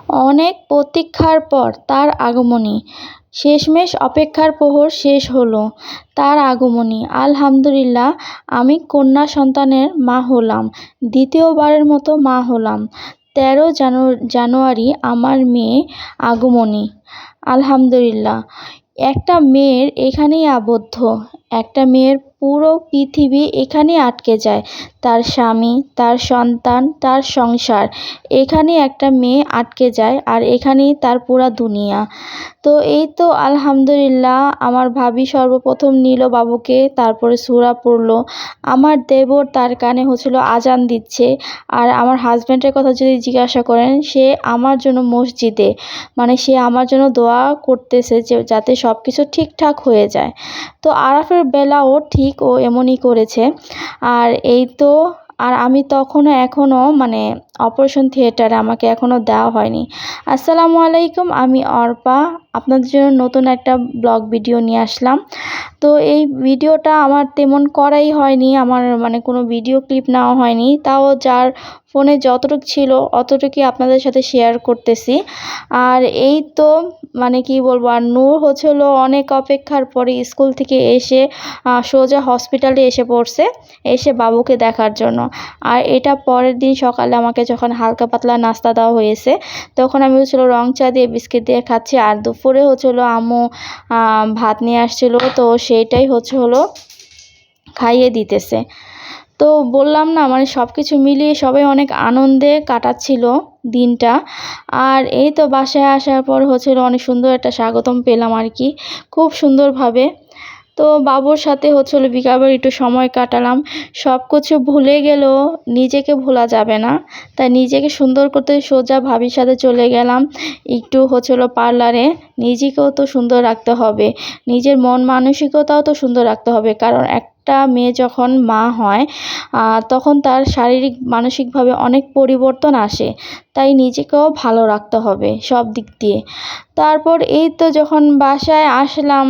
অনেক প্রতীক্ষার পর তার আগমনী। শেষমেশ অপেক্ষার প্রহর শেষ হলো তার আগমনী। আলহামদুলিল্লাহ, আমি কন্যা সন্তানের মা হলাম, দ্বিতীয়বারের মতো মা হলাম। 13 জানুয়ারি আমার মেয়ে আগমনী। আলহামদুলিল্লাহ, একটা মেয়ের এখানেই আবদ্ধ, একটা মেয়ের পুরো পৃথিবী এখানেই আটকে যায়। তার স্বামী, তার সন্তান, তার সংসার, এখানেই একটা মেয়ে আটকে যায়, আর এখানেই তার পুরা দুনিয়া। তো এই তো আলহামদুলিল্লাহ, আমার ভাবি সর্বপ্রথম নিল বাবুকে, তারপরে সূরা পড়লো। আমার দেবর তার কানে হচ্ছিল আজান দিচ্ছে। আর আমার হাজব্যান্ডের কথা যদি জিজ্ঞাসা করেন, সে আমার জন্য মসজিদে, মানে সে আমার জন্য দোয়া করতেছে যে যাতে সব কিছু ঠিকঠাক হয়ে যায়। তো আরাফের বেলাও ঠিক ও এমনই করেছে। আর এই তো, আর আমি এখনও মানে অপারেশন থিয়েটারে, আমাকে এখনও দেওয়া হয়নি। আসসালামু আলাইকুম, আমি অর্পা, আপনাদের জন্য নতুন একটা ব্লগ ভিডিও নিয়ে আসলাম। তো এই ভিডিওটা আমার তেমন করাই হয়নি, আমার মানে কোনো ভিডিও ক্লিপ নেওয়া হয়নি, তাও যার ফোনে যতটুকু ছিল অতটুকুই আপনাদের সাথে শেয়ার করতেছি। আর এই তো মানে কি বলবো, আর নূর হলো অনেক অপেক্ষার পরে স্কুল থেকে এসে সোজা হসপিটালে এসে পড়ছে, এসে বাবুকে দেখার জন্য। আর এটা পরের দিন সকালে আমাকে যখন হালকা পাতলা নাস্তা দেওয়া হয়েছে, তখন আমি রং চা দিয়ে বিস্কিট দিয়ে খাচ্ছি। আর দুপুরে আম্মু ভাত নিয়ে আসছিলো, তো সেইটাই খাইয়ে দিতেছে। তো বললাম না, মানে সব কিছু মিলিয়ে সবাই অনেক আনন্দে কাটাচ্ছিল দিনটা। আর এই তো বাসায় আসার পর অনেক সুন্দর একটা স্বাগতম পেলাম আর কি, খুব সুন্দরভাবে। তো বাবুর সাথে বিকালবেলা একটু সময় কাটালাম। সব কিছু ভুলে গেলেও নিজেকে ভোলা যাবে না, তাই নিজেকে সুন্দর করতে সোজা ভাবির সাথে চলে গেলাম একটু পার্লারে। নিজেকেও তো সুন্দর রাখতে হবে, নিজের মন মানসিকতাও তো সুন্দর রাখতে হবে, কারণ একটা মেয়ে যখন মা হয় তখন তার শারীরিক মানসিকভাবে অনেক পরিবর্তন আসে, তাই নিজেকেও ভালো রাখতে হবে সব দিক দিয়ে। তারপর এই তো যখন বাসায় আসলাম,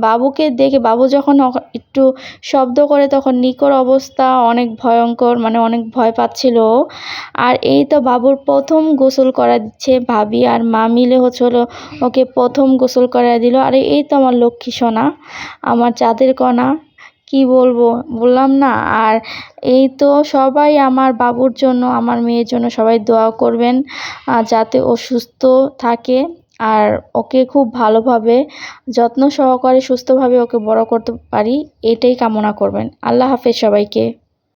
বাবুকে দেখে, বাবু যখন একটু শব্দ করে তখন নিকোর অবস্থা অনেক ভয়ঙ্কর, মানে অনেক ভয় পাচ্ছিল। আর এই তো বাবুর প্রথম গোসল করা দিচ্ছে ভাবি আর মা মিলে ওকে প্রথম গোসল করা দিল। আর এই তো আমার লক্ষ্মী সোনা, আমার চাঁদের কণা, কি বলবো, বললাম না। আর এই তো সবাই আমার বাবুর জন্য, আমার মেয়ের জন্য সবাই দোয়া করবেন যাতে ও সুস্থ থাকে, আর ওকে খুব ভালোভাবে যত্ন সহকারে সুস্থভাবে ওকে বড় করতে পারি, এটাই কামনা করবেন। আল্লাহ হাফেজ সবাইকে।